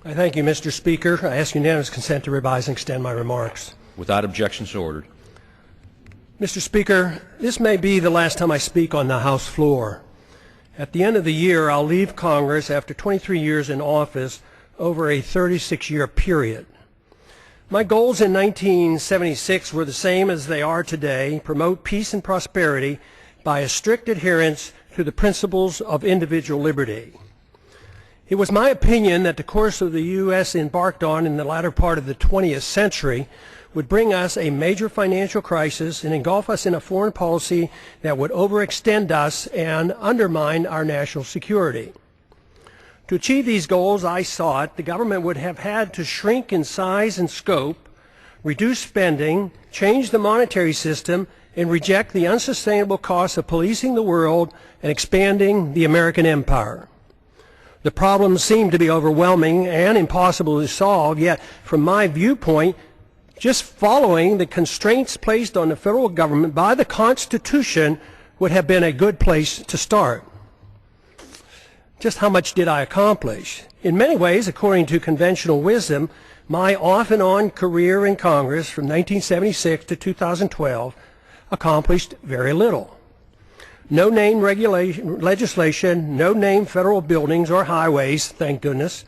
I thank you, Mr. Speaker. I ask unanimous consent to revise and extend my remarks. Without objection, so ordered. Mr. Speaker, this may be the last time I speak on the House floor. At the end of the year, I'll leave Congress after 23 years in office over a 36-year period. My goals in 1976 were the same as they are today: promote peace and prosperity by a strict adherence to the principles of individual liberty. It was my opinion that the course of the U.S. embarked on in the latter part of the 20th century would bring us a major financial crisis and engulf us in a foreign policy that would overextend us and undermine our national security. To achieve these goals, I thought the government would have had to shrink in size and scope, reduce spending, change the monetary system, and reject the unsustainable costs of policing the world and expanding the American empire. The problems seemed to be overwhelming and impossible to solve, yet from my viewpoint, just following the constraints placed on the federal government by the Constitution would have been a good place to start. Just how much did I accomplish? In many ways, according to conventional wisdom, my off-and-on career in Congress from 1976 to 2012 accomplished very little. No name legislation, no name federal buildings or highways, thank goodness.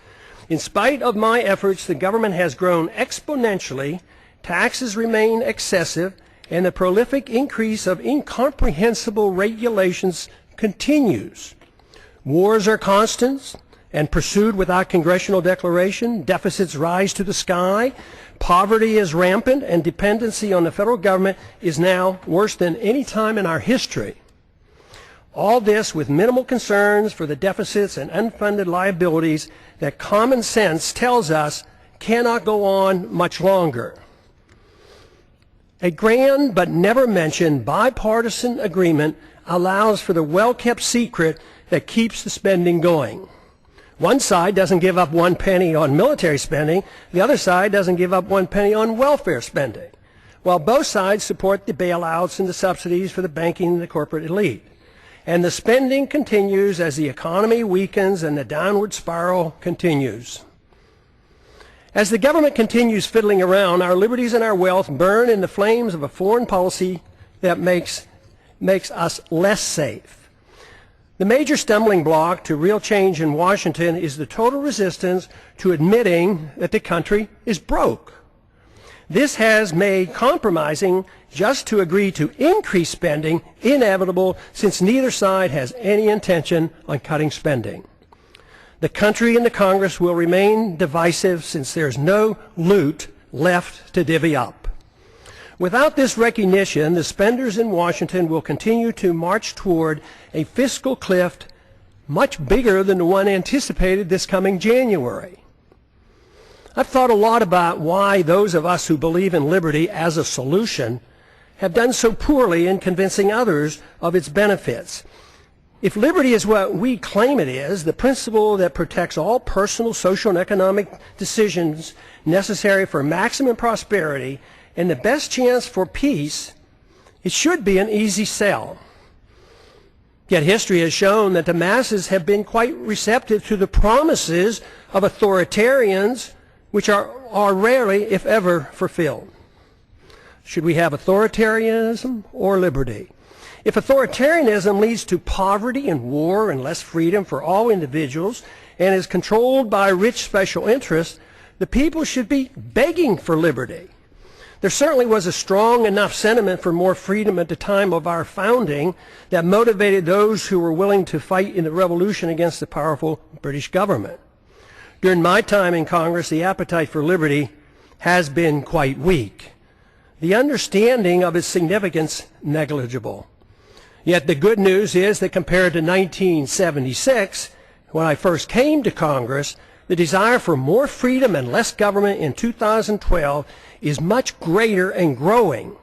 In spite of my efforts, the government has grown exponentially, taxes remain excessive, and the prolific increase of incomprehensible regulations continues. Wars are constant and pursued without congressional declaration. Deficits rise to the sky. Poverty is rampant, and dependency on the federal government is now worse than any time in our history. All this with minimal concerns for the deficits and unfunded liabilities that common sense tells us cannot go on much longer. A grand but never mentioned bipartisan agreement allows for the well-kept secret that keeps the spending going. One side doesn't give up 1 penny on military spending, the other side doesn't give up 1 penny on welfare spending, while both sides support the bailouts and the subsidies for the banking and the corporate elite. And the spending continues as the economy weakens and the downward spiral continues. As the government continues fiddling around, our liberties and our wealth burn in the flames of a foreign policy that makes us less safe. The major stumbling block to real change in Washington is the total resistance to admitting that the country is broke. This has made compromising just to agree to increase spending inevitable, since neither side has any intention on cutting spending. The country and the Congress will remain divisive since there's no loot left to divvy up. Without this recognition, the spenders in Washington will continue to march toward a fiscal cliff much bigger than the one anticipated this coming January. I've thought a lot about why those of us who believe in liberty as a solution have done so poorly in convincing others of its benefits. If liberty is what we claim it is, the principle that protects all personal, social, and economic decisions necessary for maximum prosperity and the best chance for peace, it should be an easy sell. Yet history has shown that the masses have been quite receptive to the promises of authoritarians, which are rarely, if ever, fulfilled. Should we have authoritarianism or liberty? If authoritarianism leads to poverty and war and less freedom for all individuals and is controlled by rich special interests, the people should be begging for liberty. There certainly was a strong enough sentiment for more freedom at the time of our founding that motivated those who were willing to fight in the revolution against the powerful British government. During my time in Congress, the appetite for liberty has been quite weak. The understanding of its significance negligible. Yet the good news is that compared to 1976, when I first came to Congress, the desire for more freedom and less government in 2012 is much greater and growing,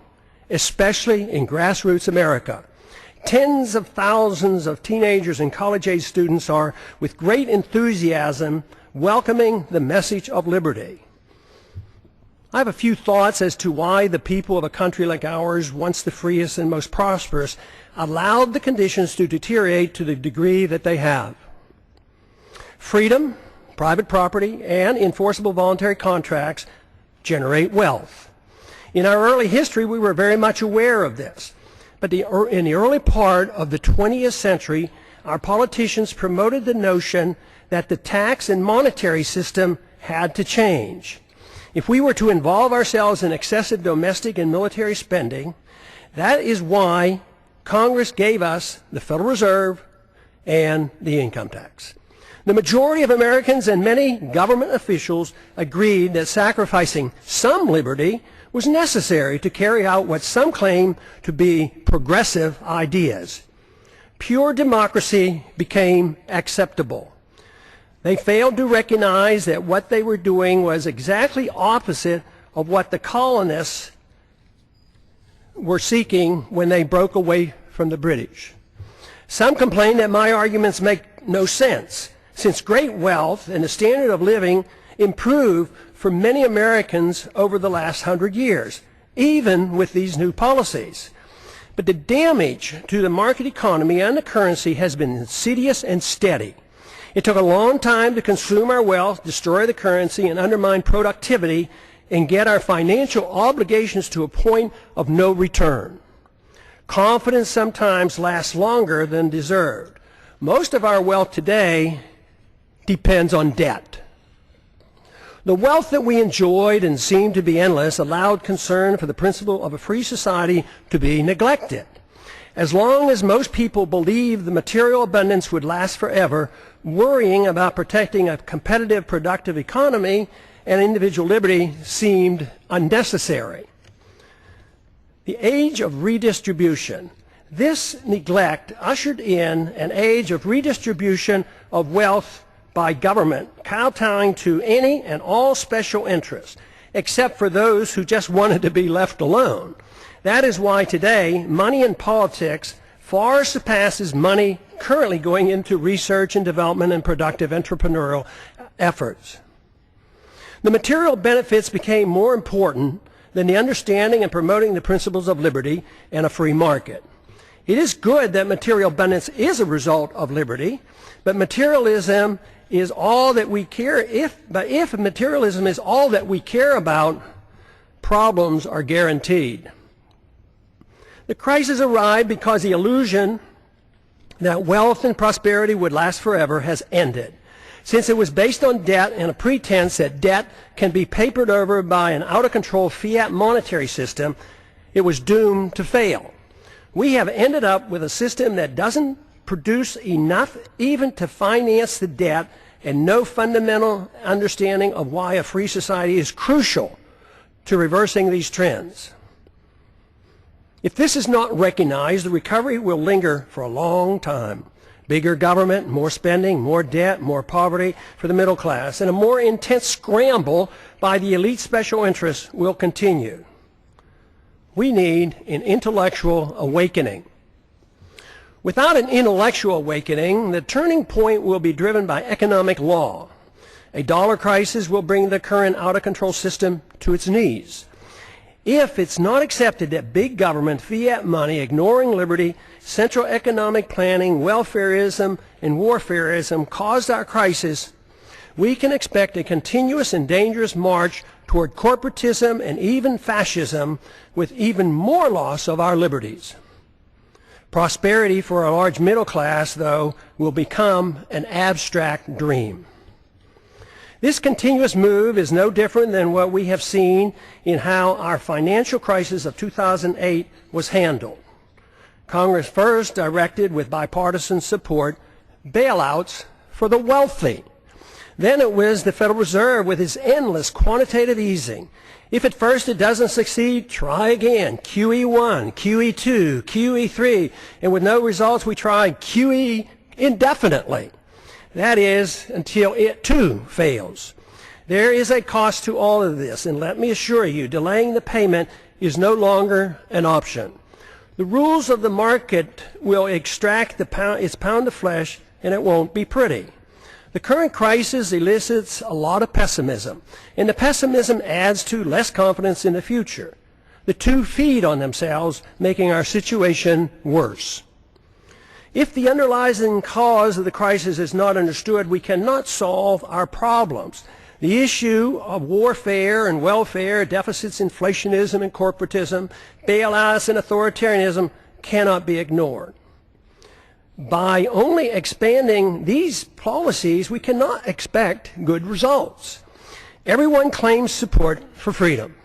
especially in grassroots America. Tens of thousands of teenagers and college-age students are, with great enthusiasm, welcoming the message of liberty. I have a few thoughts as to why the people of a country like ours, once the freest and most prosperous, allowed the conditions to deteriorate to the degree that they have. Freedom, private property, and enforceable voluntary contracts generate wealth. In our early history, we were very much aware of this. But in the early part of the 20th century, our politicians promoted the notion that the tax and monetary system had to change. If we were to involve ourselves in excessive domestic and military spending, that is why Congress gave us the Federal Reserve and the income tax. The majority of Americans and many government officials agreed that sacrificing some liberty was necessary to carry out what some claim to be progressive ideas. Pure democracy became acceptable. They failed to recognize that what they were doing was exactly opposite of what the colonists were seeking when they broke away from the British. Some complain that my arguments make no sense, since great wealth and the standard of living improved for many Americans over the last 100 years, even with these new policies. But the damage to the market economy and the currency has been insidious and steady. It took a long time to consume our wealth, destroy the currency, and undermine productivity, and get our financial obligations to a point of no return. Confidence sometimes lasts longer than deserved. Most of our wealth today depends on debt. The wealth that we enjoyed and seemed to be endless allowed concern for the principle of a free society to be neglected. As long as most people believed the material abundance would last forever, worrying about protecting a competitive, productive economy and individual liberty seemed unnecessary. The age of redistribution. This neglect ushered in an age of redistribution of wealth by government, kowtowing to any and all special interests, except for those who just wanted to be left alone. That is why today money in politics far surpasses money currently going into research and development and productive entrepreneurial efforts. The material benefits became more important than the understanding and promoting the principles of liberty and a free market. It is good that material abundance is a result of liberty, but materialism is all that we care. If materialism is all that we care about, problems are guaranteed. The crisis arrived because the illusion that wealth and prosperity would last forever has ended. Since it was based on debt and a pretense that debt can be papered over by an out-of-control fiat monetary system, it was doomed to fail. We have ended up with a system that doesn't produce enough even to finance the debt, and no fundamental understanding of why a free society is crucial to reversing these trends. If this is not recognized, the recovery will linger for a long time. Bigger government, more spending, more debt, more poverty for the middle class, and a more intense scramble by the elite special interests will continue. We need an intellectual awakening. Without an intellectual awakening, the turning point will be driven by economic law. A dollar crisis will bring the current out-of-control system to its knees. If it's not accepted that big government, fiat money, ignoring liberty, central economic planning, welfareism, and warfareism caused our crisis, we can expect a continuous and dangerous march toward corporatism and even fascism, with even more loss of our liberties. Prosperity for a large middle class, though, will become an abstract dream. This continuous move is no different than what we have seen in how our financial crisis of 2008 was handled. Congress first directed, with bipartisan support, bailouts for the wealthy. Then it was the Federal Reserve with its endless quantitative easing. If at first it doesn't succeed, try again. QE1, QE2, QE3, and with no results, we try QE indefinitely. That is, until it too fails. There is a cost to all of this, and let me assure you, delaying the payment is no longer an option. The rules of the market will extract its pound of flesh, and it won't be pretty. The current crisis elicits a lot of pessimism, and the pessimism adds to less confidence in the future. The two feed on themselves, making our situation worse. If the underlying cause of the crisis is not understood, we cannot solve our problems. The issue of warfare and welfare, deficits, inflationism and corporatism, bailouts and authoritarianism cannot be ignored. By only expanding these policies, we cannot expect good results. Everyone claims support for freedom,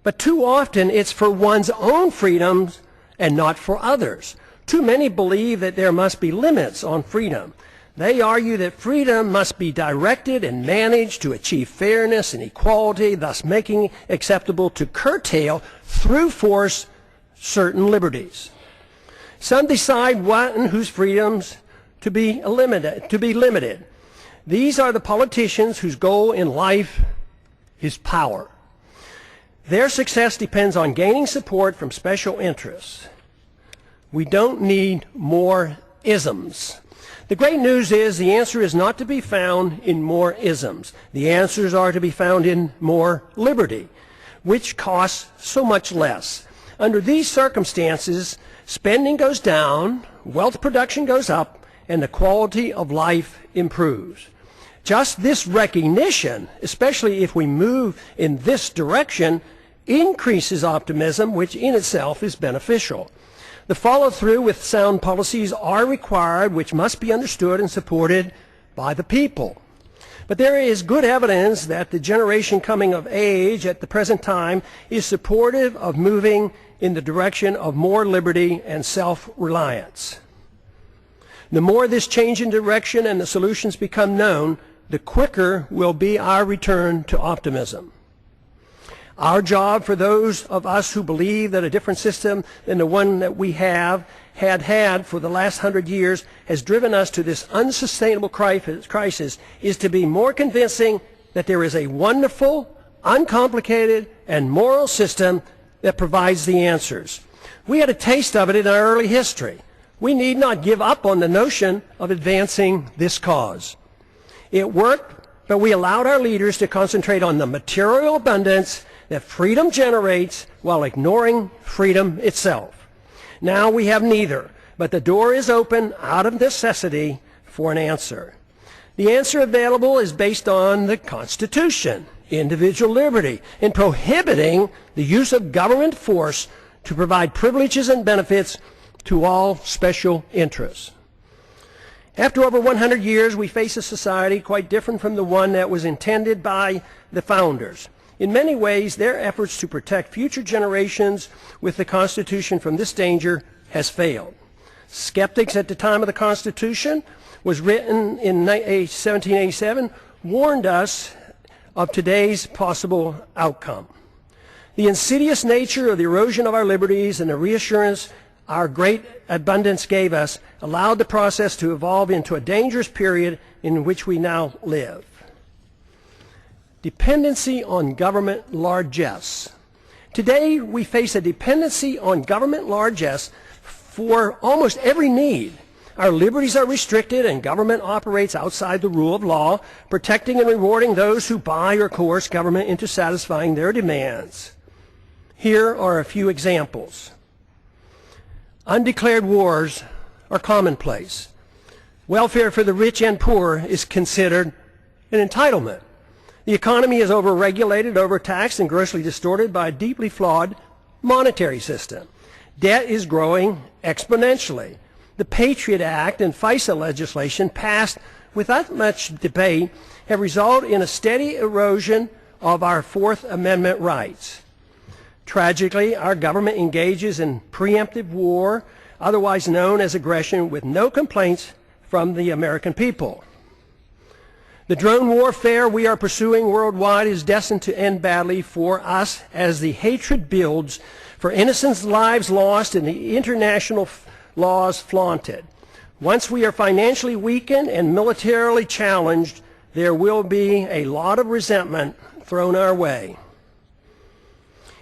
but too often it's for one's own freedoms and not for others. Too many believe that there must be limits on freedom. They argue that freedom must be directed and managed to achieve fairness and equality, thus making it acceptable to curtail through force certain liberties. Some decide what and whose freedoms to be limited. These are the politicians whose goal in life is power. Their success depends on gaining support from special interests. We don't need more isms. The great news is the answer is not to be found in more isms. The answers are to be found in more liberty, which costs so much less. Under these circumstances, spending goes down, wealth production goes up, and the quality of life improves. Just this recognition, especially if we move in this direction, increases optimism, which in itself is beneficial. The follow-through with sound policies are required, which must be understood and supported by the people. But there is good evidence that the generation coming of age at the present time is supportive of moving in the direction of more liberty and self-reliance. The more this change in direction and the solutions become known, the quicker will be our return to optimism. Our job, for those of us who believe that a different system than the one that we had for the last 100 years has driven us to this unsustainable crisis, is to be more convincing that there is a wonderful, uncomplicated, and moral system that provides the answers. We had a taste of it in our early history. We need not give up on the notion of advancing this cause. It worked, but we allowed our leaders to concentrate on the material abundance that freedom generates while ignoring freedom itself. Now we have neither, but the door is open out of necessity for an answer. The answer available is based on the Constitution, individual liberty, in prohibiting the use of government force to provide privileges and benefits to all special interests. After over 100 years, we face a society quite different from the one that was intended by the founders. In many ways, their efforts to protect future generations with the Constitution from this danger has failed. Skeptics at the time of the Constitution, was written in 1787, warned us of today's possible outcome. The insidious nature of the erosion of our liberties and the reassurance our great abundance gave us allowed the process to evolve into a dangerous period in which we now live. Dependency on government largesse. Today we face a dependency on government largesse for almost every need. Our liberties are restricted and government operates outside the rule of law, protecting and rewarding those who buy or coerce government into satisfying their demands. Here are a few examples. Undeclared wars are commonplace. Welfare for the rich and poor is considered an entitlement. The economy is overregulated, overtaxed, and grossly distorted by a deeply flawed monetary system. Debt is growing exponentially. The Patriot Act and FISA legislation passed without much debate have resulted in a steady erosion of our Fourth Amendment rights. Tragically, our government engages in preemptive war, otherwise known as aggression, with no complaints from the American people. The drone warfare we are pursuing worldwide is destined to end badly for us as the hatred builds for innocent lives lost and the international laws flaunted. Once we are financially weakened and militarily challenged, there will be a lot of resentment thrown our way.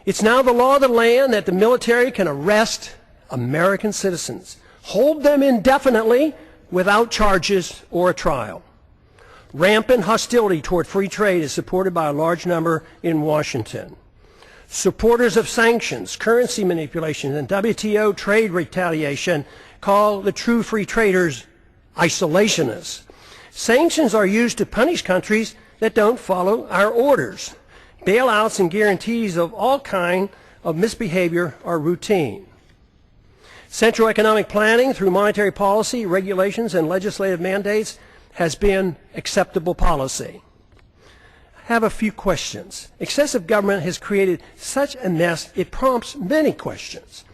It's now the law of the land that the military can arrest American citizens, hold them indefinitely without charges or a trial. Rampant hostility toward free trade is supported by a large number in Washington. Supporters of sanctions, currency manipulation, and WTO trade retaliation call the true free traders isolationists. Sanctions are used to punish countries that don't follow our orders. Bailouts and guarantees of all kinds of misbehavior are routine. Central economic planning through monetary policy, regulations, and legislative mandates has been acceptable policy. I have a few questions. Excessive government has created such a mess it prompts many questions.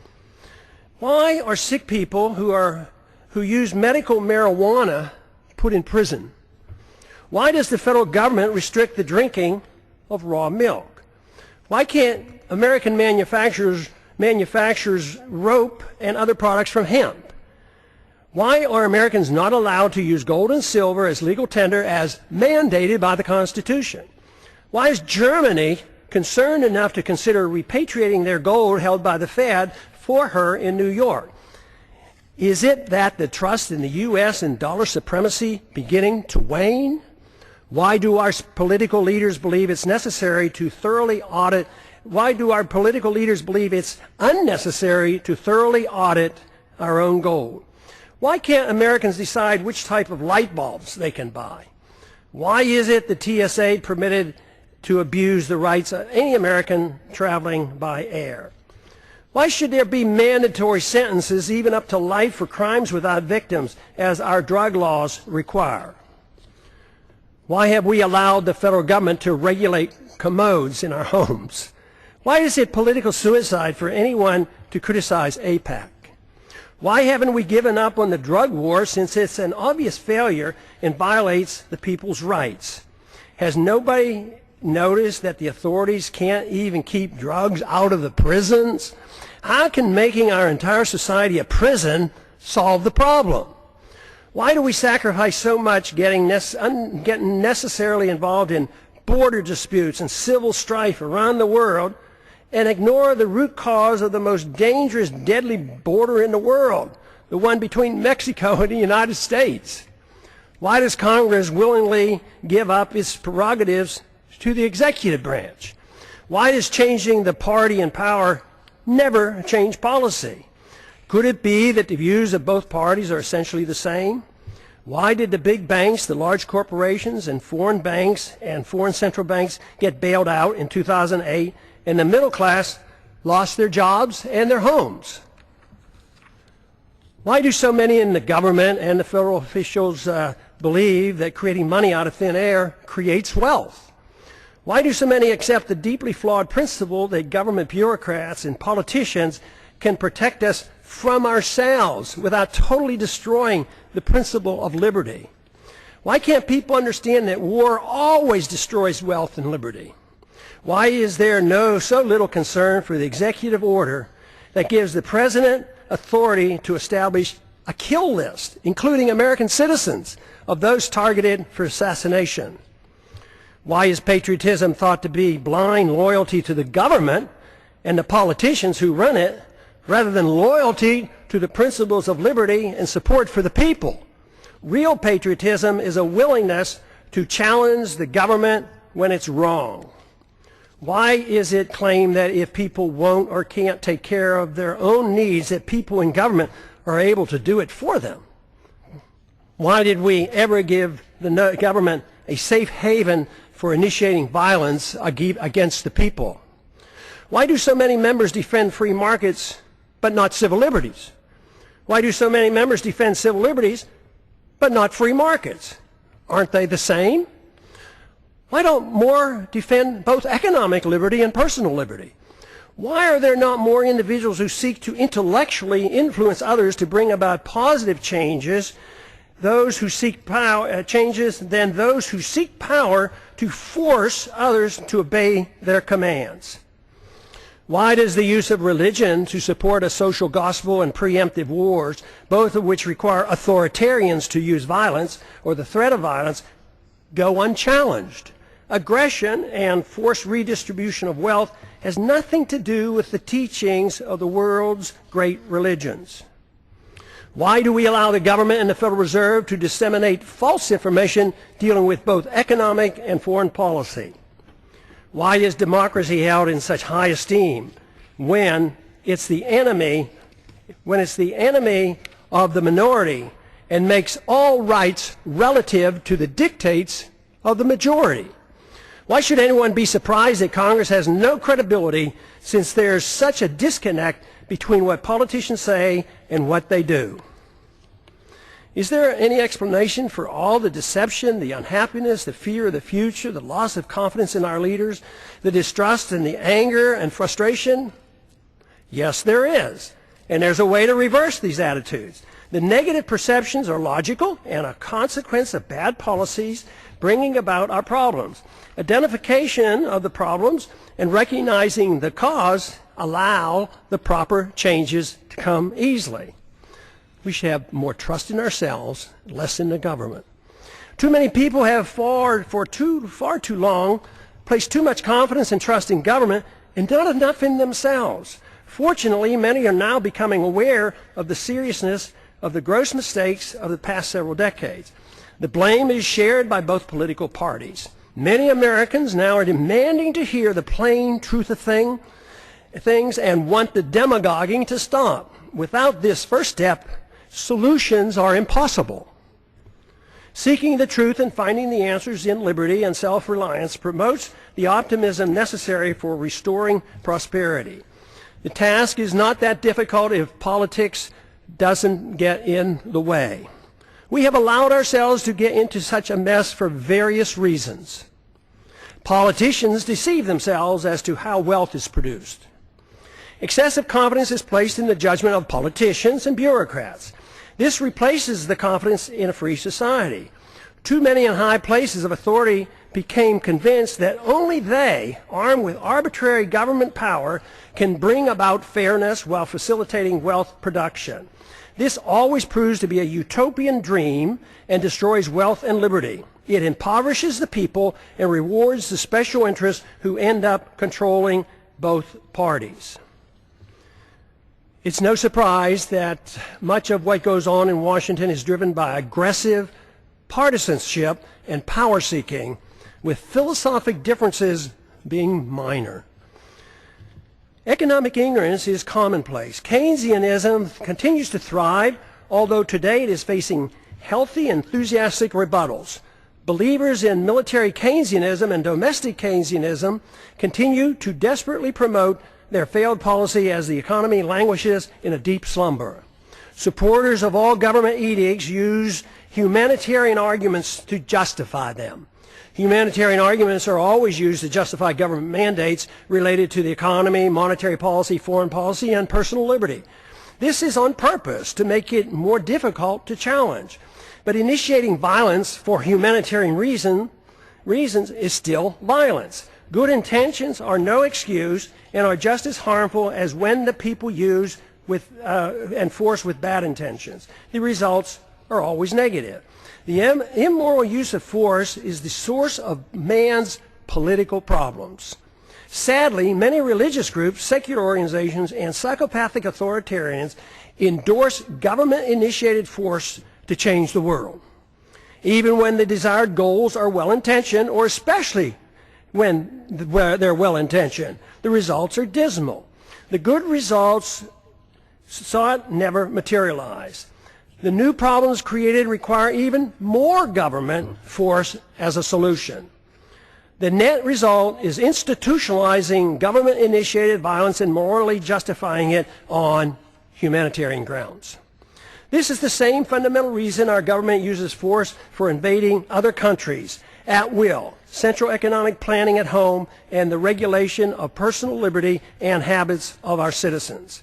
Why are sick people who use medical marijuana put in prison? Why does the federal government restrict the drinking of raw milk? Why can't American manufacturers rope and other products from hemp? Why are Americans not allowed to use gold and silver as legal tender as mandated by the Constitution? Why is Germany concerned enough to consider repatriating their gold held by the Fed for her in New York? Is it that the trust in the U.S. and dollar supremacy beginning to wane? Why do our political leaders believe it's necessary to thoroughly audit? Why do our political leaders believe it's unnecessary to thoroughly audit our own gold? Why can't Americans decide which type of light bulbs they can buy? Why is it the TSA permitted to abuse the rights of any American traveling by air? Why should there be mandatory sentences, even up to life, for crimes without victims, as our drug laws require? Why have we allowed the federal government to regulate commodes in our homes? Why is it political suicide for anyone to criticize AIPAC? Why haven't we given up on the drug war, since it's an obvious failure and violates the people's rights? Has nobody noticed that the authorities can't even keep drugs out of the prisons? How can making our entire society a prison solve the problem? Why do we sacrifice so much getting necessarily involved in border disputes and civil strife around the world and ignore the root cause of the most dangerous, deadly border in the world, the one between Mexico and the United States? Why does Congress willingly give up its prerogatives to the executive branch? Why does changing the party in power never change policy? Could it be that the views of both parties are essentially the same? Why did the big banks, the large corporations, and foreign banks and foreign central banks get bailed out in 2008, and the middle class lost their jobs and their homes? Why do so many in the government and the federal officials believe that creating money out of thin air creates wealth? Why do so many accept the deeply flawed principle that government bureaucrats and politicians can protect us from ourselves without totally destroying the principle of liberty? Why can't people understand that war always destroys wealth and liberty? Why is there so little concern for the executive order that gives the president authority to establish a kill list, including American citizens, of those targeted for assassination? Why is patriotism thought to be blind loyalty to the government and the politicians who run it, rather than loyalty to the principles of liberty and support for the people? Real patriotism is a willingness to challenge the government when it's wrong. Why is it claimed that if people won't or can't take care of their own needs, that people in government are able to do it for them? Why did we ever give the government a safe haven for initiating violence against the people? Why do so many members defend free markets but not civil liberties? Why do so many members defend civil liberties but not free markets? Aren't they the same? Why don't more defend both economic liberty and personal liberty? Why are there not more individuals who seek to intellectually influence others to bring about positive changes, those who seek changes, than those who seek power to force others to obey their commands? Why does the use of religion to support a social gospel and preemptive wars, both of which require authoritarians to use violence or the threat of violence, go unchallenged? Aggression and forced redistribution of wealth has nothing to do with the teachings of the world's great religions. Why do we allow the government and the Federal Reserve to disseminate false information dealing with both economic and foreign policy? Why is democracy held in such high esteem when it's the enemy of the minority and makes all rights relative to the dictates of the majority? Why should anyone be surprised that Congress has no credibility since there's such a disconnect between what politicians say and what they do? Is there any explanation for all the deception, the unhappiness, the fear of the future, the loss of confidence in our leaders, the distrust and the anger and frustration? Yes, there is. And there's a way to reverse these attitudes. The negative perceptions are logical and a consequence of bad policies bringing about our problems. Identification of the problems and recognizing the cause allow the proper changes to come easily. We should have more trust in ourselves, less in the government. Too many people have for too long placed too much confidence and trust in government and not enough in themselves. Fortunately, many are now becoming aware of the seriousness of the gross mistakes of the past several decades. The blame is shared by both political parties. Many Americans now are demanding to hear the plain truth of things and want the demagoguing to stop. Without this first step, solutions are impossible. Seeking the truth and finding the answers in liberty and self-reliance promotes the optimism necessary for restoring prosperity. The task is not that difficult if politics doesn't get in the way. We have allowed ourselves to get into such a mess for various reasons. Politicians deceive themselves as to how wealth is produced. Excessive confidence is placed in the judgment of politicians and bureaucrats. This replaces the confidence in a free society. Too many in high places of authority became convinced that only they, armed with arbitrary government power, can bring about fairness while facilitating wealth production. This always proves to be a utopian dream and destroys wealth and liberty. It impoverishes the people and rewards the special interests who end up controlling both parties. It's no surprise that much of what goes on in Washington is driven by aggressive partisanship and power-seeking, with philosophic differences being minor. Economic ignorance is commonplace. Keynesianism continues to thrive, although today it is facing healthy, enthusiastic rebuttals. Believers in military Keynesianism and domestic Keynesianism continue to desperately promote their failed policy as the economy languishes in a deep slumber. Supporters of all government edicts use humanitarian arguments to justify them. Humanitarian arguments are always used to justify government mandates related to the economy, monetary policy, foreign policy, and personal liberty. This is on purpose to make it more difficult to challenge. But initiating violence for humanitarian reasons is still violence. Good intentions are no excuse and are just as harmful as when the people use and force with bad intentions. The results are always negative. The immoral use of force is the source of man's political problems. Sadly, many religious groups, secular organizations, and psychopathic authoritarians endorse government-initiated force to change the world. Even when the desired goals are well-intentioned, or especially when they're well-intentioned, the results are dismal. The good results sought never materialize. The new problems created require even more government force as a solution. The net result is institutionalizing government-initiated violence and morally justifying it on humanitarian grounds. This is the same fundamental reason our government uses force for invading other countries at will, central economic planning at home, and the regulation of personal liberty and habits of our citizens.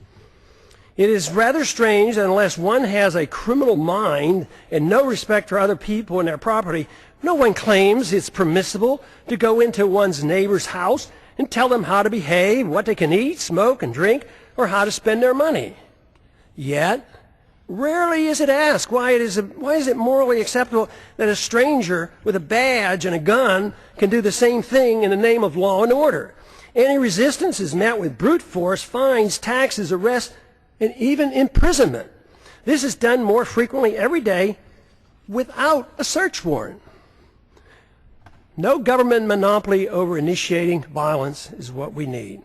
It is rather strange that unless one has a criminal mind and no respect for other people and their property, no one claims it's permissible to go into one's neighbor's house and tell them how to behave, what they can eat, smoke, and drink, or how to spend their money. Yet, rarely is it asked why is it morally acceptable that a stranger with a badge and a gun can do the same thing in the name of law and order. Any resistance is met with brute force, fines, taxes, arrests, and even imprisonment. This is done more frequently every day without a search warrant. No government monopoly over initiating violence is what we need.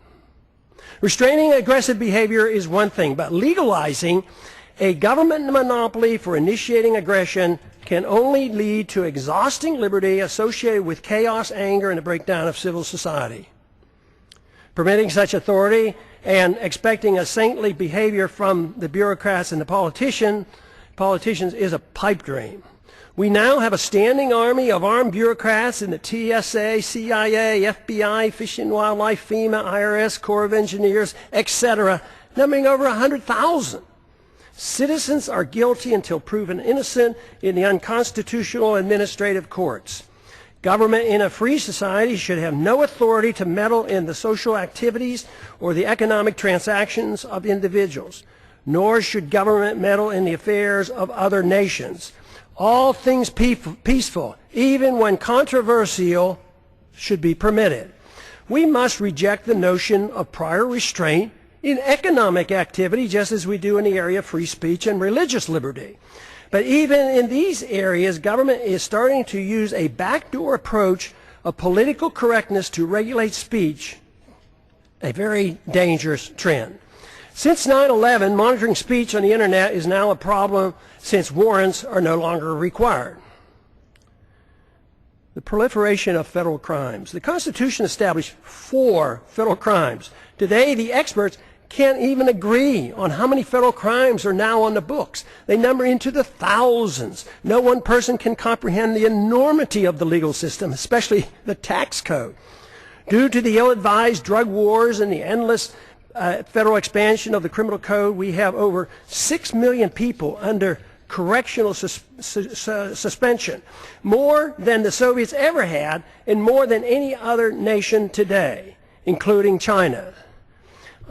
Restraining aggressive behavior is one thing, but legalizing a government monopoly for initiating aggression can only lead to exhausting liberty associated with chaos, anger, and a breakdown of civil society. Permitting such authority and expecting a saintly behavior from the bureaucrats and the politicians is a pipe dream. We now have a standing army of armed bureaucrats in the TSA, CIA, FBI, Fish and Wildlife, FEMA, IRS, Corps of Engineers, etc., numbering over 100,000. Citizens are guilty until proven innocent in the unconstitutional administrative courts. Government in a free society should have no authority to meddle in the social activities or the economic transactions of individuals, nor should government meddle in the affairs of other nations. All things peaceful, even when controversial, should be permitted. We must reject the notion of prior restraint in economic activity, just as we do in the area of free speech and religious liberty. But even in these areas, government is starting to use a backdoor approach of political correctness to regulate speech, a very dangerous trend. Since 9/11, monitoring speech on the internet is now a problem since warrants are no longer required. The proliferation of federal crimes. The Constitution established 4 federal crimes. Today, the experts can't even agree on how many federal crimes are now on the books. They number into the thousands. No one person can comprehend the enormity of the legal system, especially the tax code. Due to the ill-advised drug wars and the endless federal expansion of the criminal code, we have over 6 million people under correctional suspension, more than the Soviets ever had and more than any other nation today, including China.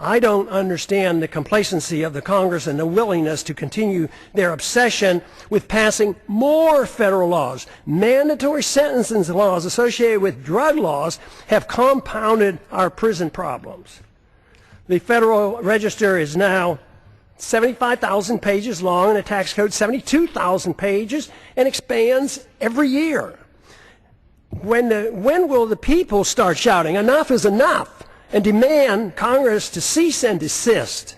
I don't understand the complacency of the Congress and the willingness to continue their obsession with passing more federal laws. Mandatory sentencing laws associated with drug laws have compounded our prison problems. The Federal Register is now 75,000 pages long and the tax code 72,000 pages and expands every year. When will the people start shouting, enough is enough, and demand Congress to cease and desist?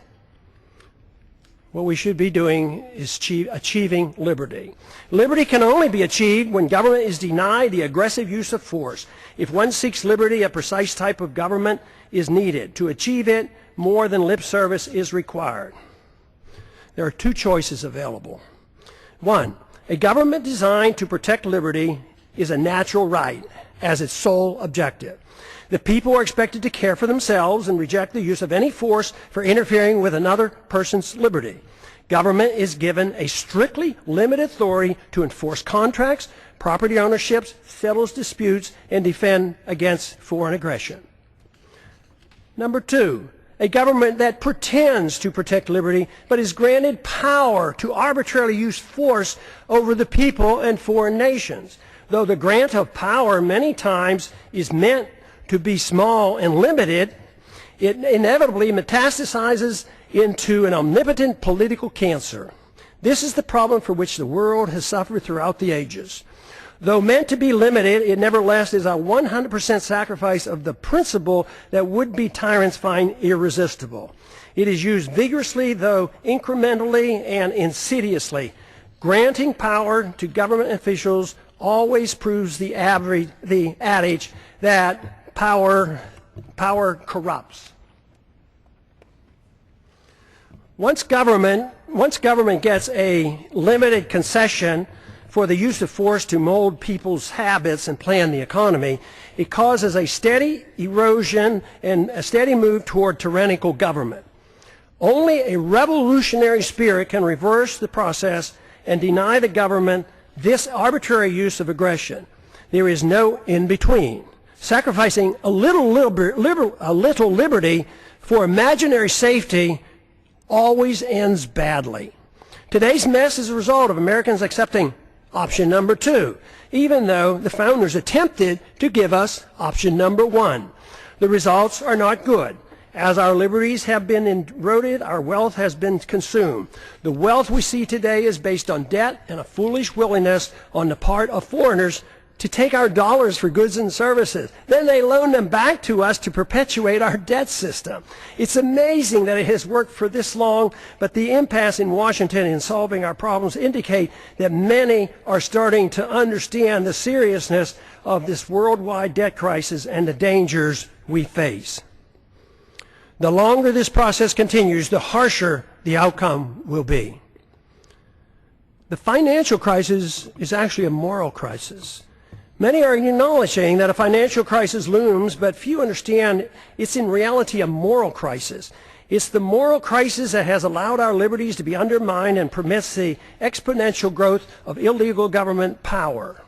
What we should be doing is achieving liberty. Liberty can only be achieved when government is denied the aggressive use of force. If one seeks liberty, a precise type of government is needed. To achieve it, more than lip service is required. There are 2 choices available. 1, a government designed to protect liberty is a natural right as its sole objective. The people are expected to care for themselves and reject the use of any force for interfering with another person's liberty. Government is given a strictly limited authority to enforce contracts, property ownerships, settles disputes, and defend against foreign aggression. Number 2, a government that pretends to protect liberty but is granted power to arbitrarily use force over the people and foreign nations. Though the grant of power many times is meant to be small and limited, it inevitably metastasizes into an omnipotent political cancer. This is the problem for which the world has suffered throughout the ages. Though meant to be limited, it nevertheless is a 100% sacrifice of the principle that would-be tyrants find irresistible. It is used vigorously, though incrementally and insidiously. Granting power to government officials always proves the adage that power corrupts. Once government gets a limited concession for the use of force to mold people's habits and plan the economy, it causes a steady erosion and a steady move toward tyrannical government. Only a revolutionary spirit can reverse the process and deny the government this arbitrary use of aggression. There is no in-between. Sacrificing a little liberty for imaginary safety always ends badly. Today's mess is a result of Americans accepting option number 2, even though the founders attempted to give us option number 1. The results are not good. As our liberties have been eroded, our wealth has been consumed. The wealth we see today is based on debt and a foolish willingness on the part of foreigners to take our dollars for goods and services. Then they loan them back to us to perpetuate our debt system. It's amazing that it has worked for this long, but the impasse in Washington in solving our problems indicate that many are starting to understand the seriousness of this worldwide debt crisis and the dangers we face. The longer this process continues, the harsher the outcome will be. The financial crisis is actually a moral crisis. Many are acknowledging that a financial crisis looms, but few understand it's in reality a moral crisis. It's the moral crisis that has allowed our liberties to be undermined and permits the exponential growth of illegal government power.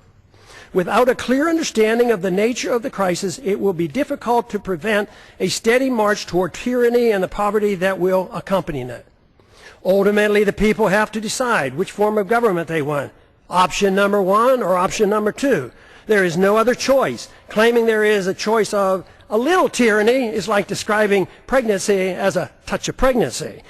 Without a clear understanding of the nature of the crisis, it will be difficult to prevent a steady march toward tyranny and the poverty that will accompany it. Ultimately, the people have to decide which form of government they want, option number 1 or option number 2. There is no other choice. Claiming there is a choice of a little tyranny is like describing pregnancy as a touch of pregnancy.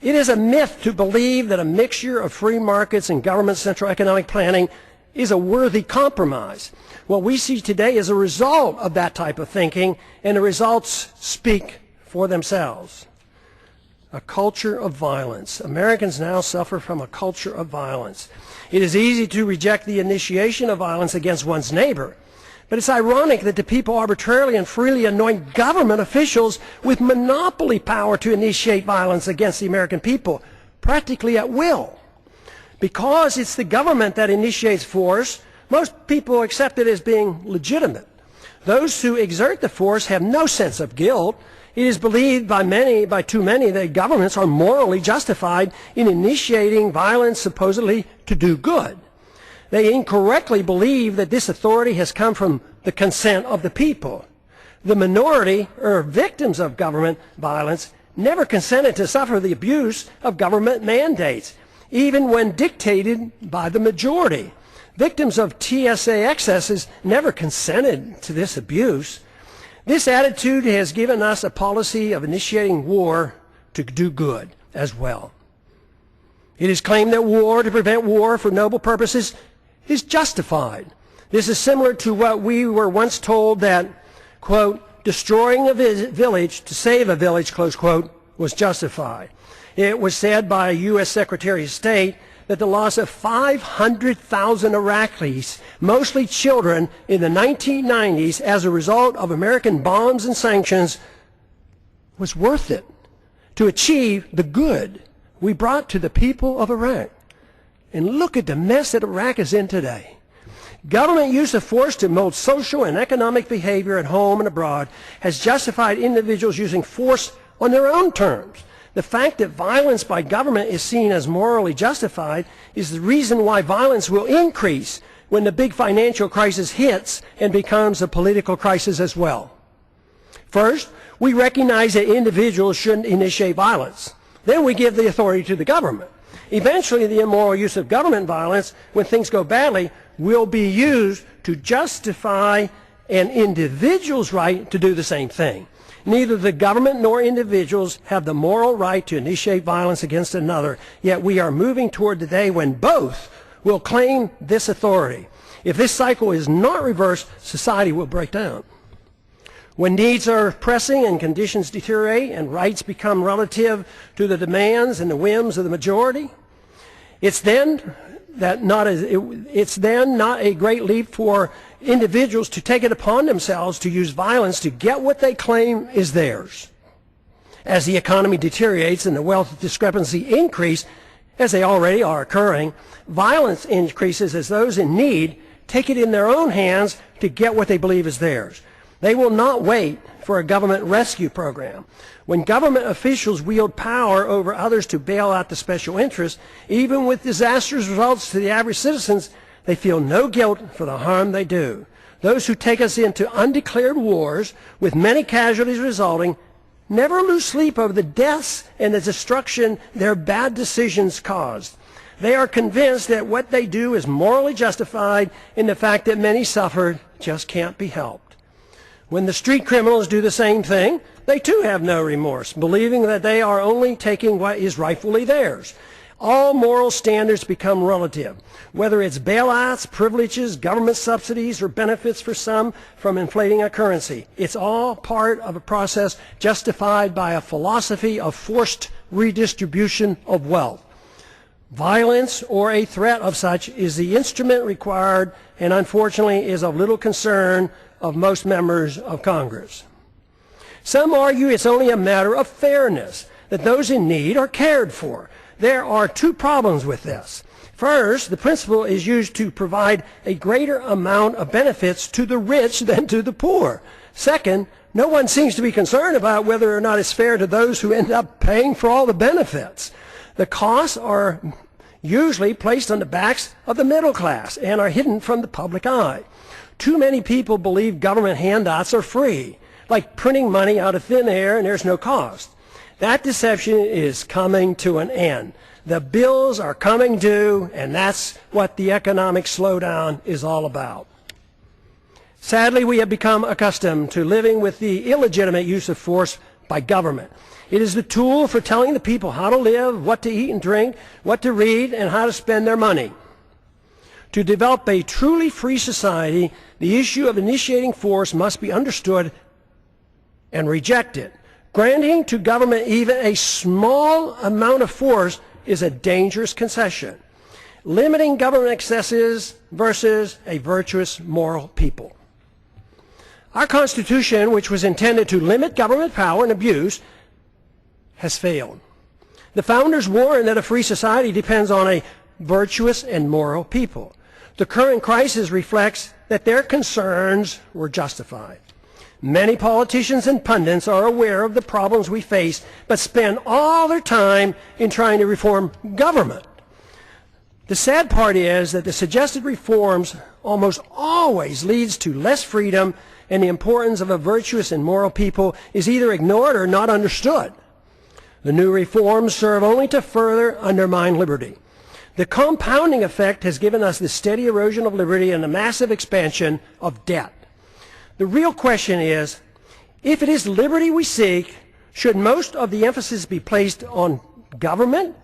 It is a myth to believe that a mixture of free markets and government central economic planning is a worthy compromise. What we see today is a result of that type of thinking, and the results speak for themselves. A culture of violence. Americans now suffer from a culture of violence. It is easy to reject the initiation of violence against one's neighbor, but it's ironic that the people arbitrarily and freely anoint government officials with monopoly power to initiate violence against the American people, practically at will. Because it's the government that initiates force, most people accept it as being legitimate. Those who exert the force have no sense of guilt. It is believed by too many, that governments are morally justified in initiating violence supposedly to do good. They incorrectly believe that this authority has come from the consent of the people. The minority, or victims of government violence, never consented to suffer the abuse of government mandates, even when dictated by the majority. Victims of TSA excesses never consented to this abuse. This attitude has given us a policy of initiating war to do good as well. It is claimed that war to prevent war for noble purposes is justified. This is similar to what we were once told that, quote, destroying a village to save a village, close quote, was justified. It was said by a U.S. Secretary of State that the loss of 500,000 Iraqis, mostly children, in the 1990s as a result of American bombs and sanctions was worth it to achieve the good we brought to the people of Iraq. And look at the mess that Iraq is in today. Government use of force to mold social and economic behavior at home and abroad has justified individuals using force on their own terms. The fact that violence by government is seen as morally justified is the reason why violence will increase when the big financial crisis hits and becomes a political crisis as well. First, we recognize that individuals shouldn't initiate violence. Then we give the authority to the government. Eventually, the immoral use of government violence, when things go badly, will be used to justify an individual's right to do the same thing. Neither the government nor individuals have the moral right to initiate violence against another, yet we are moving toward the day when both will claim this authority. If this cycle is not reversed, society will break down. When needs are pressing and conditions deteriorate and rights become relative to the demands and the whims of the majority, it's then not a great leap for individuals to take it upon themselves to use violence to get what they claim is theirs. As the economy deteriorates and the wealth discrepancy increase, as they already are occurring, violence increases as those in need take it in their own hands to get what they believe is theirs. They will not wait for a government rescue program. When government officials wield power over others to bail out the special interests, even with disastrous results to the average citizens, they feel no guilt for the harm they do. Those who take us into undeclared wars, with many casualties resulting, never lose sleep over the deaths and the destruction their bad decisions caused. They are convinced that what they do is morally justified, and the fact that many suffered just can't be helped. When the street criminals do the same thing, they too have no remorse, believing that they are only taking what is rightfully theirs. all moral standards become relative, whether it's bailouts, privileges, government subsidies, or benefits for some from inflating a currency. It's all part of a process justified by a philosophy of forced redistribution of wealth. Violence or a threat of such is the instrument required and unfortunately is of little concern of most members of Congress. Some argue it's only a matter of fairness, that those in need are cared for. There are two problems with this. First, the principle is used to provide a greater amount of benefits to the rich than to the poor. Second, no one seems to be concerned about whether or not it's fair to those who end up paying for all the benefits. The costs are usually placed on the backs of the middle class and are hidden from the public eye. Too many people believe government handouts are free, like printing money out of thin air and there's no cost. That deception is coming to an end. The bills are coming due, and that's what the economic slowdown is all about. Sadly, we have become accustomed to living with the illegitimate use of force by government. It is the tool for telling the people how to live, what to eat and drink, what to read, and how to spend their money. To develop a truly free society, the issue of initiating force must be understood and rejected. Granting to government even a small amount of force is a dangerous concession. Limiting government excesses versus a virtuous moral people. Our Constitution, which was intended to limit government power and abuse, has failed. The founders warned that a free society depends on a virtuous and moral people. The current crisis reflects that their concerns were justified. Many politicians and pundits are aware of the problems we face, but spend all their time in trying to reform government. The sad part is that the suggested reforms almost always leads to less freedom, and the importance of a virtuous and moral people is either ignored or not understood. The new reforms serve only to further undermine liberty. The compounding effect has given us the steady erosion of liberty and the massive expansion of debt. The real question is, if it is liberty we seek, should most of the emphasis be placed on government,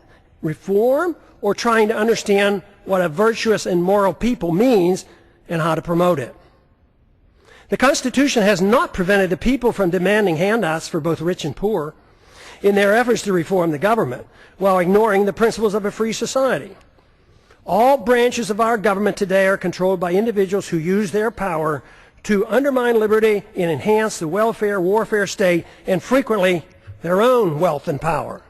reform, or trying to understand what a virtuous and moral people means and how to promote it? The Constitution has not prevented the people from demanding handouts for both rich and poor in their efforts to reform the government, while ignoring the principles of a free society. All branches of our government today are controlled by individuals who use their power to undermine liberty and enhance the welfare warfare state, and frequently their own wealth and power.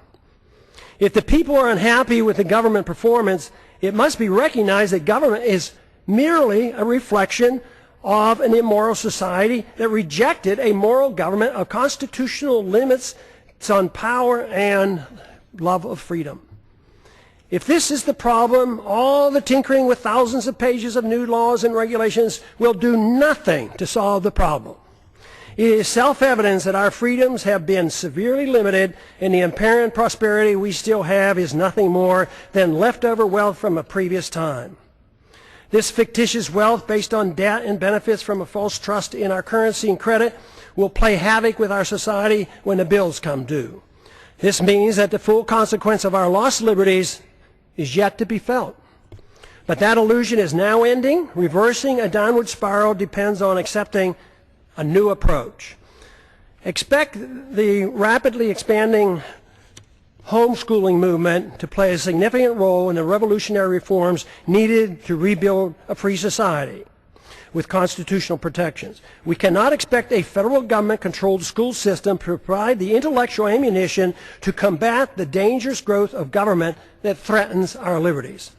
If the people are unhappy with the government performance, it must be recognized that government is merely a reflection of an immoral society that rejected a moral government of constitutional limits on power and love of freedom. If this is the problem, all the tinkering with thousands of pages of new laws and regulations will do nothing to solve the problem. It is self-evident that our freedoms have been severely limited, and the apparent prosperity we still have is nothing more than leftover wealth from a previous time. This fictitious wealth based on debt and benefits from a false trust in our currency and credit will play havoc with our society when the bills come due. This means that the full consequence of our lost liberties is yet to be felt. But that illusion is now ending. Reversing a downward spiral depends on accepting a new approach. Expect the rapidly expanding homeschooling movement to play a significant role in the revolutionary reforms needed to rebuild a free society with constitutional protections. We cannot expect a federal government-controlled school system to provide the intellectual ammunition to combat the dangerous growth of government that threatens our liberties.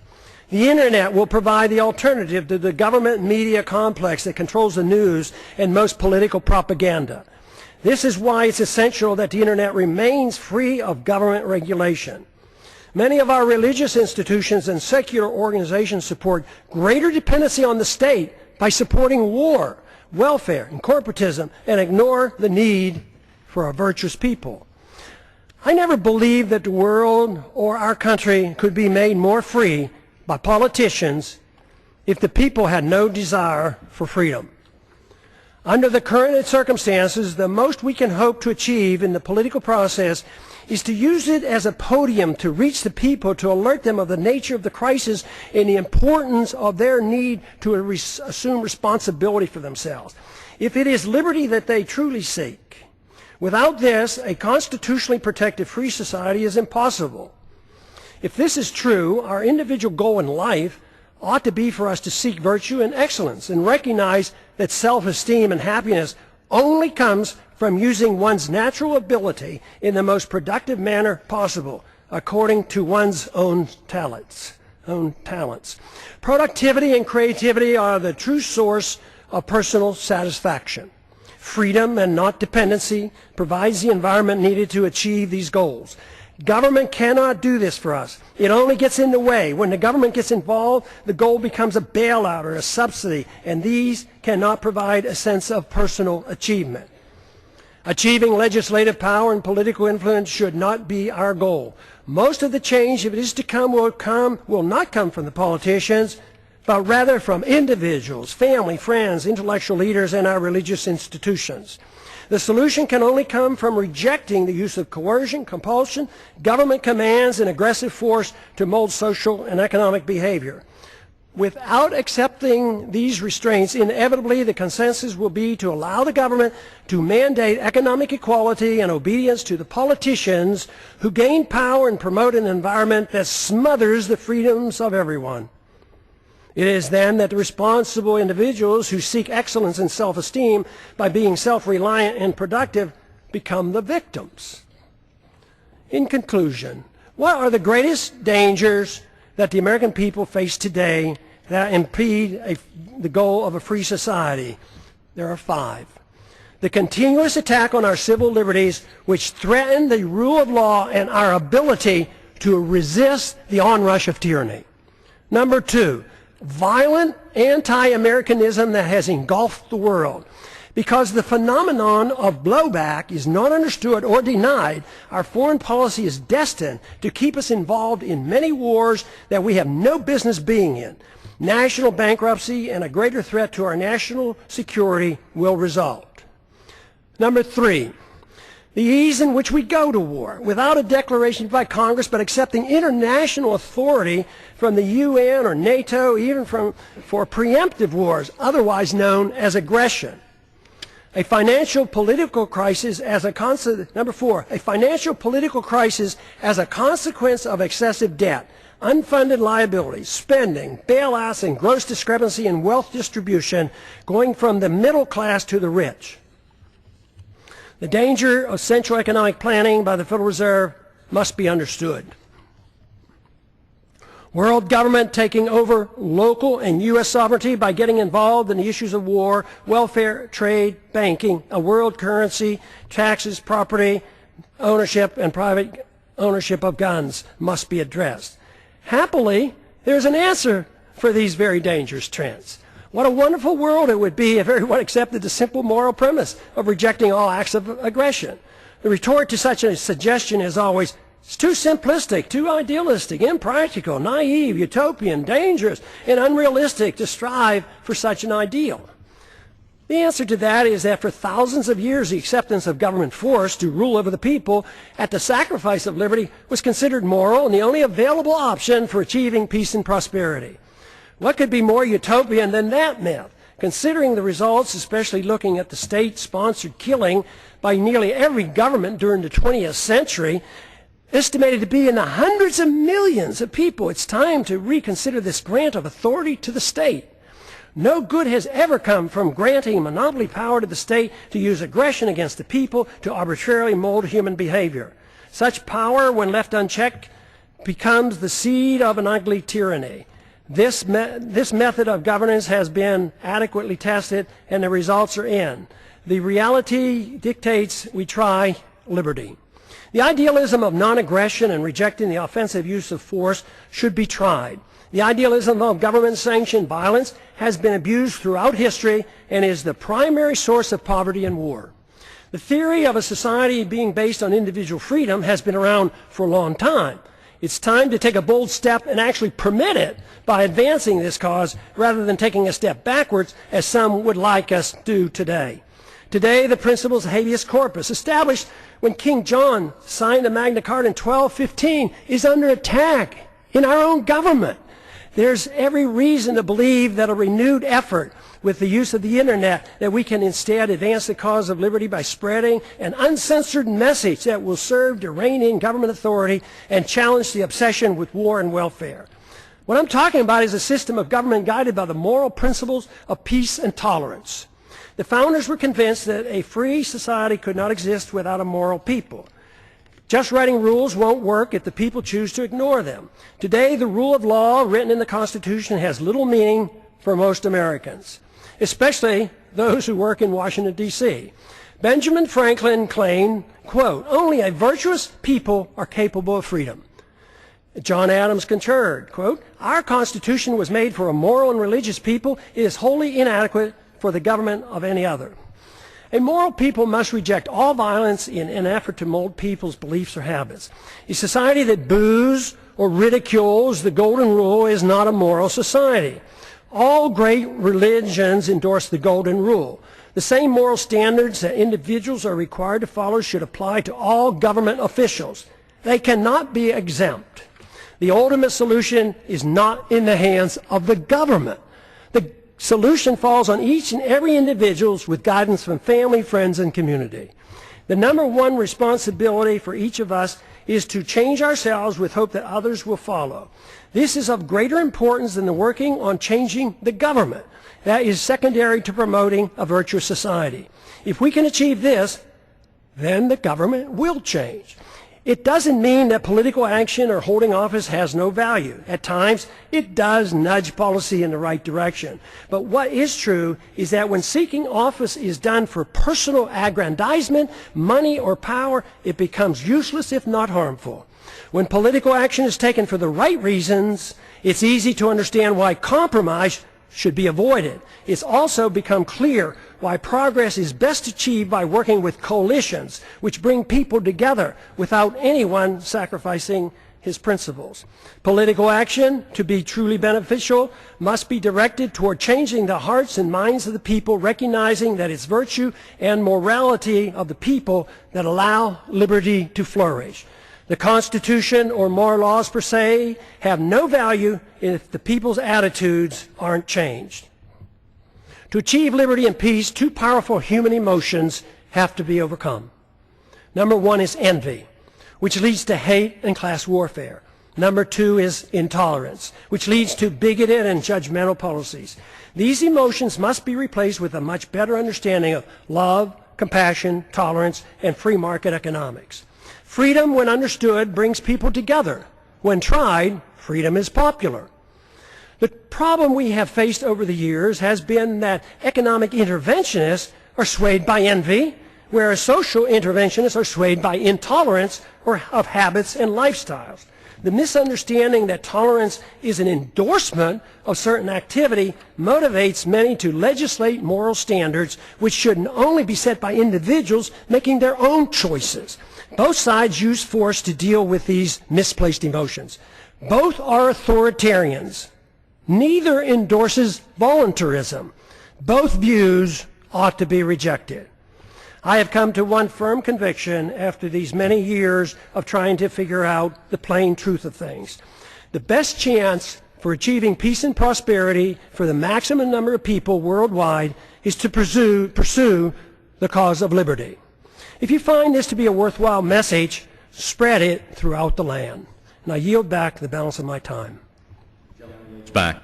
The Internet will provide the alternative to the government media complex that controls the news and most political propaganda. This is why it's essential that the Internet remains free of government regulation. Many of our religious institutions and secular organizations support greater dependency on the state by supporting war, welfare, and corporatism, and ignore the need for a virtuous people. I never believed that the world or our country could be made more free by politicians if the people had no desire for freedom. Under the current circumstances, the most we can hope to achieve in the political process is to use it as a podium to reach the people, to alert them of the nature of the crisis and the importance of their need to assume responsibility for themselves. If it is liberty that they truly seek, without this, a constitutionally protected free society is impossible. If this is true, our individual goal in life ought to be for us to seek virtue and excellence and recognize that self-esteem and happiness only comes from using one's natural ability in the most productive manner possible, according to one's own talents. Productivity and creativity are the true source of personal satisfaction. Freedom and not dependency provides the environment needed to achieve these goals. Government cannot do this for us. It only gets in the way. When the government gets involved, the goal becomes a bailout or a subsidy, and these cannot provide a sense of personal achievement. Achieving legislative power and political influence should not be our goal. Most of the change, if it is to come, will not come from the politicians, but rather from individuals, family, friends, intellectual leaders, and our religious institutions. The solution can only come from rejecting the use of coercion, compulsion, government commands, and aggressive force to mold social and economic behavior. Without accepting these restraints, inevitably the consensus will be to allow the government to mandate economic equality and obedience to the politicians who gain power and promote an environment that smothers the freedoms of everyone. It is then that the responsible individuals who seek excellence and self-esteem by being self-reliant and productive become the victims. In conclusion, what are the greatest dangers that the American people face today that impede the goal of a free society? There are 5. The continuous attack on our civil liberties, which threaten the rule of law and our ability to resist the onrush of tyranny. Number 2, violent anti-Americanism that has engulfed the world. Because the phenomenon of blowback is not understood or denied, our foreign policy is destined to keep us involved in many wars that we have no business being in. National bankruptcy and a greater threat to our national security will result. Number 3, the ease in which we go to war, without a declaration by Congress, but accepting international authority from the UN or NATO, even for preemptive wars, otherwise known as aggression. A financial political crisis as a Number 4, a financial political crisis as a consequence of excessive debt, unfunded liabilities, spending, bailouts, and gross discrepancy in wealth distribution going from the middle class to the rich. The danger of central economic planning by the Federal Reserve must be understood. World government taking over local and U.S. sovereignty by getting involved in the issues of war, welfare, trade, banking, a world currency, taxes, property ownership, and private ownership of guns must be addressed. Happily, there's an answer for these very dangerous trends. What a wonderful world it would be if everyone accepted the simple moral premise of rejecting all acts of aggression. The retort to such a suggestion is always, it's too simplistic, too idealistic, impractical, naive, utopian, dangerous, and unrealistic to strive for such an ideal. The answer to that is that for thousands of years the acceptance of government force to rule over the people at the sacrifice of liberty was considered moral and the only available option for achieving peace and prosperity. What could be more utopian than that myth? Considering the results, especially looking at the state-sponsored killing by nearly every government during the 20th century, estimated to be in the hundreds of millions of people, it's time to reconsider this grant of authority to the state. No good has ever come from granting monopoly power to the state to use aggression against the people to arbitrarily mold human behavior. Such power, when left unchecked, becomes the seed of an ugly tyranny. This method of governance has been adequately tested and the results are in. The reality dictates we try liberty. The idealism of non-aggression and rejecting the offensive use of force should be tried. The idealism of government-sanctioned violence has been abused throughout history and is the primary source of poverty and war. The theory of a society being based on individual freedom has been around for a long time. It's time to take a bold step and actually permit it by advancing this cause rather than taking a step backwards as some would like us to do today. Today, the principles of habeas corpus, established when King John signed the Magna Carta in 1215, is under attack in our own government. There's every reason to believe that a renewed effort with the use of the internet, that we can instead advance the cause of liberty by spreading an uncensored message that will serve to rein in government authority and challenge the obsession with war and welfare. What I'm talking about is a system of government guided by the moral principles of peace and tolerance. The founders were convinced that a free society could not exist without a moral people. Just writing rules won't work if the people choose to ignore them. Today, the rule of law written in the Constitution has little meaning for most Americans, especially those who work in Washington, D.C. Benjamin Franklin claimed, quote, "Only a virtuous people are capable of freedom." John Adams concurred, quote, "Our Constitution was made for a moral and religious people. It is wholly inadequate for the government of any other." A moral people must reject all violence in an effort to mold people's beliefs or habits. A society that boos or ridicules the golden rule is not a moral society. All great religions endorse the golden rule. The same moral standards that individuals are required to follow should apply to all government officials. They cannot be exempt. The ultimate solution is not in the hands of the government. The solution falls on each and every individual with guidance from family, friends, and community. The number one responsibility for each of us is to change ourselves with hope that others will follow. This is of greater importance than the working on changing the government. That is secondary to promoting a virtuous society. If we can achieve this, then the government will change. It doesn't mean that political action or holding office has no value. At times, it does nudge policy in the right direction. But what is true is that when seeking office is done for personal aggrandizement, money, or power, it becomes useless if not harmful. When political action is taken for the right reasons, it's easy to understand why compromise should be avoided. It's also become clear why progress is best achieved by working with coalitions, which bring people together without anyone sacrificing his principles. Political action, to be truly beneficial, must be directed toward changing the hearts and minds of the people, recognizing that it's virtue and morality of the people that allow liberty to flourish. The Constitution or moral laws per se have no value if the people's attitudes aren't changed. To achieve liberty and peace, two powerful human emotions have to be overcome. Number one is envy, which leads to hate and class warfare. Number two is intolerance, which leads to bigoted and judgmental policies. These emotions must be replaced with a much better understanding of love, compassion, tolerance, and free market economics. Freedom, when understood, brings people together. When tried, freedom is popular. The problem we have faced over the years has been that economic interventionists are swayed by envy, whereas social interventionists are swayed by intolerance or of habits and lifestyles. The misunderstanding that tolerance is an endorsement of certain activity motivates many to legislate moral standards which should only be set by individuals making their own choices. Both sides use force to deal with these misplaced emotions. Both are authoritarians. Neither endorses voluntarism. Both views ought to be rejected. I have come to one firm conviction after these many years of trying to figure out the plain truth of things. The best chance for achieving peace and prosperity for the maximum number of people worldwide is to pursue the cause of liberty. If you find this to be a worthwhile message, spread it throughout the land. And I yield back the balance of my time. Back.